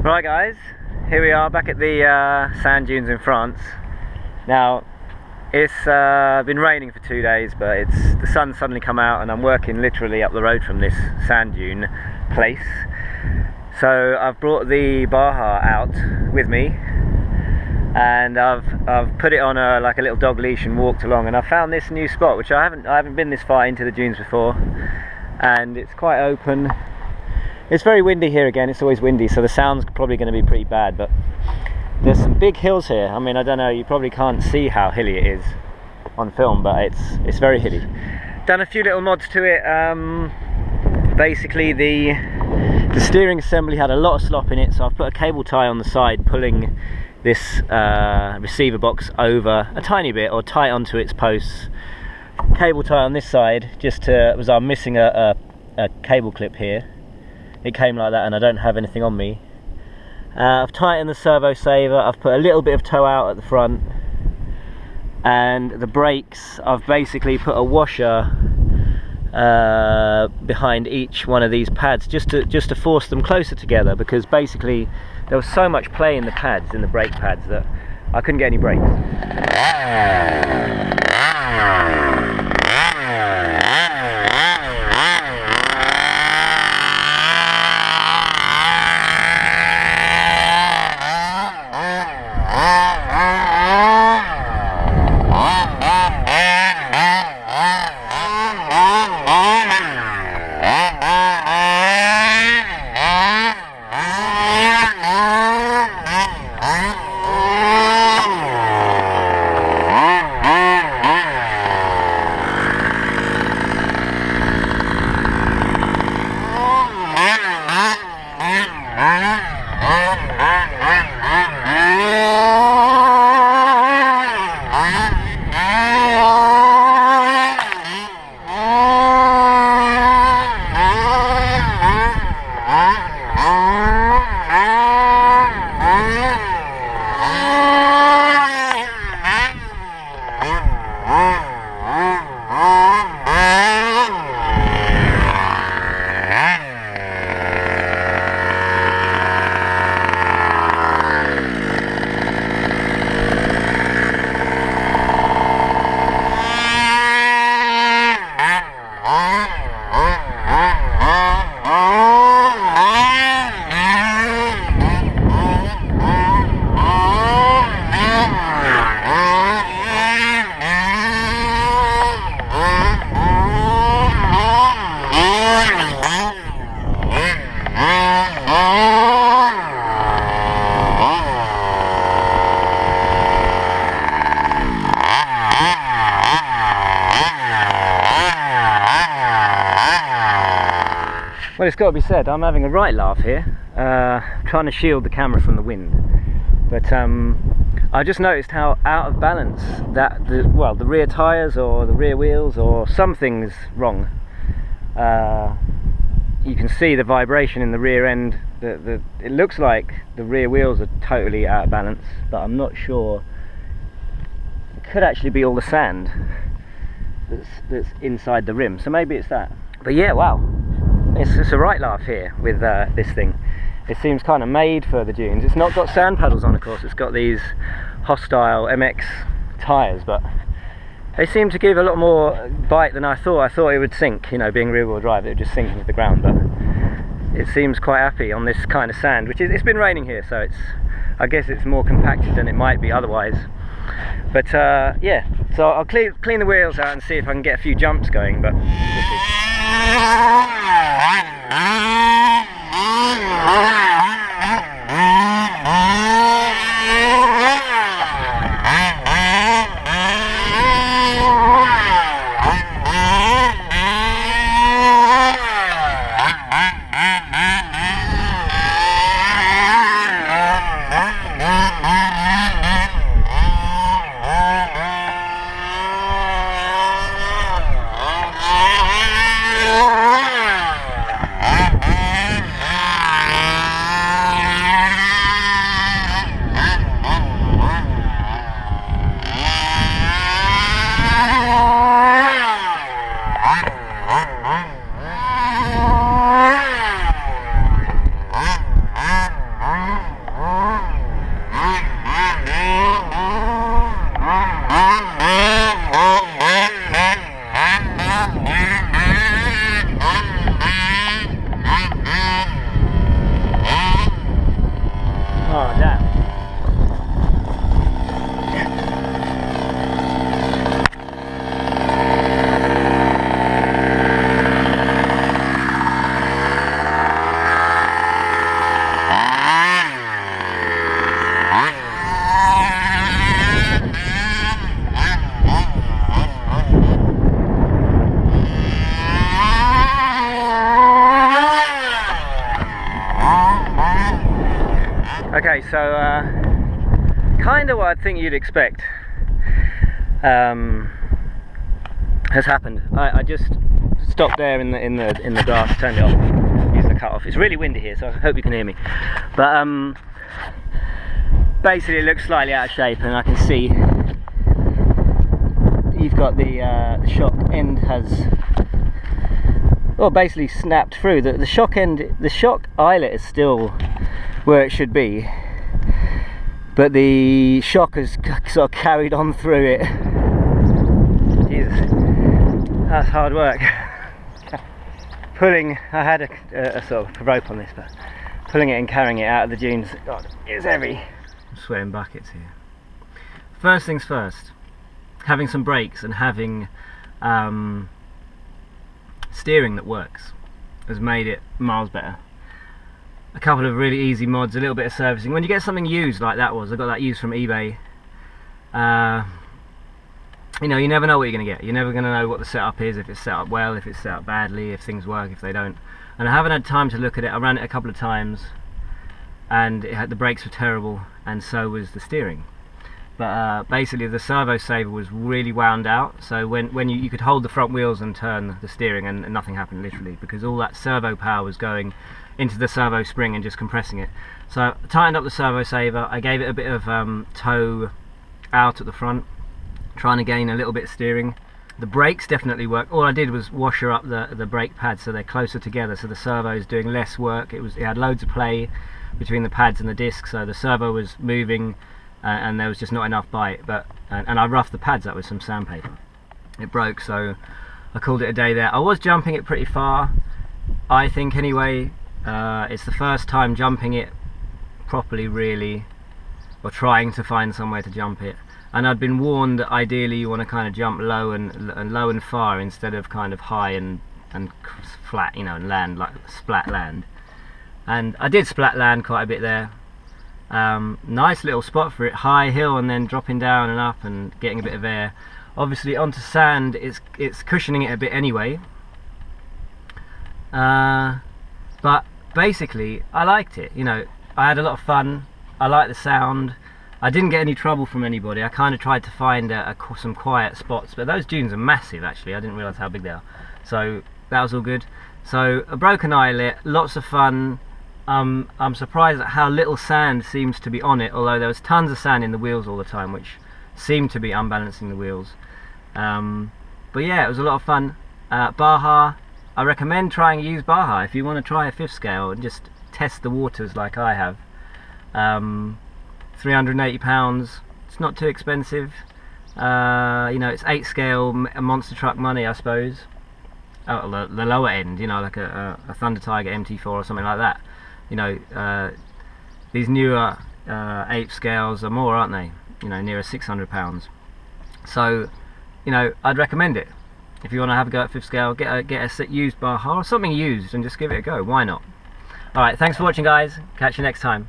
Right guys, here we are back at the sand dunes in France. Now it's been raining for 2 days, but the sun's suddenly come out and I'm working literally up the road from this sand dune place. So I've brought the Baja out with me and I've put it on a little dog leash and walked along, and I found this new spot which I haven't been this far into the dunes before, and it's quite open. It's very windy here again, it's always windy, so the sound's probably going to be pretty bad, but there's some big hills here. I mean, I don't know, you probably can't see how hilly it is on film, but it's very hilly. Done a few little mods to it. Basically the steering assembly had a lot of slop in it, so I've put a cable tie on the side pulling this receiver box over a tiny bit or tight onto its posts. Cable tie on this side just to, as I'm missing a cable clip here. It came like that and I don't have anything on me. I've tightened the servo saver, I've put a little bit of toe out at the front, and the brakes, I've basically put a washer behind each one of these pads just to force them closer together, because basically there was so much play in the pads, in the brake pads, that I couldn't get any brakes. Well, it's got to be said, I'm having a right laugh here, trying to shield the camera from the wind. But I just noticed how out of balance that the rear tyres or the rear wheels or something's wrong. You can see the vibration in the rear end. It looks like the rear wheels are totally out of balance, but I'm not sure. It could actually be all the sand that's inside the rim, so maybe it's that. But yeah, wow. It's a right laugh here with this thing. It seems kind of made for the dunes. It's not got sand paddles on, of course. It's got these hostile MX tyres, but they seem to give a lot more bite than I thought. I thought it would sink, you know, being rear-wheel drive, it would just sink into the ground, but it seems quite happy on this kind of sand, which is, it's been raining here, so I guess it's more compacted than it might be otherwise. But yeah, so I'll clean the wheels out and see if I can get a few jumps going, but we'll see. so kind of what I think you'd expect has happened. I just stopped there in the grass, turned it off, used the cut off. It's really windy here, so I hope you can hear me. But basically it looks slightly out of shape, and I can see you've got the shock end has, well, basically snapped through. The shock end, the shock eyelet is still where it should be, but the shock has sort of carried on through it. Jesus, that's hard work. Pulling, I had a sort of rope on this, but pulling it and carrying it out of the dunes, God, it's heavy. I'm sweating buckets here. First things first, having some brakes and having steering that works has made it miles better. A couple of really easy mods, a little bit of servicing. When you get something used like that was, I got that used from eBay, you know, you never know what you're going to get. You're never going to know what the setup is, if it's set up well, if it's set up badly, if things work, if they don't. And I haven't had time to look at it. I ran it a couple of times and the brakes were terrible, and so was the steering. But basically the servo saver was really wound out, so when you could hold the front wheels and turn the steering and nothing happened, literally, because all that servo power was going into the servo spring and just compressing it. So I tightened up the servo saver, I gave it a bit of toe out at the front, trying to gain a little bit of steering. The brakes definitely work. All I did was washer up the brake pads so they're closer together, so the servo is doing less work. It had loads of play between the pads and the disc, so the servo was moving and there was just not enough bite. And I roughed the pads up with some sandpaper. It broke, so I called it a day there. I was jumping it pretty far, I think, anyway. It's the first time jumping it properly, really, or trying to find somewhere to jump it. And I'd been warned that ideally you want to kind of jump low and far instead of kind of high and flat, you know, and land, like splat land. And I did splat land quite a bit there. Nice little spot for it, high hill and then dropping down and up and getting a bit of air. Obviously onto sand, it's cushioning it a bit anyway. But basically I liked it, you know, I had a lot of fun, I liked the sound. I didn't get any trouble from anybody. I kind of tried to find some quiet spots, but those dunes are massive actually. I didn't realise how big they are. So that was all good. So a broken eyelet, lots of fun. I'm surprised at how little sand seems to be on it, although there was tons of sand in the wheels all the time, which seemed to be unbalancing the wheels. But yeah, it was a lot of fun. Baja, I recommend trying to use Baja if you want to try a 5th scale and just test the waters like I have. £380, it's not too expensive. You know, it's 8 scale, monster truck money, I suppose. Oh, the lower end, you know, like a Thunder Tiger MT4 or something like that. You know, these newer 8 scales are more, aren't they? You know, nearer £600. So, you know, I'd recommend it. If you want to have a go at 5th scale, get a used Baja or something used and just give it a go. Why not? Alright, thanks for watching, guys. Catch you next time.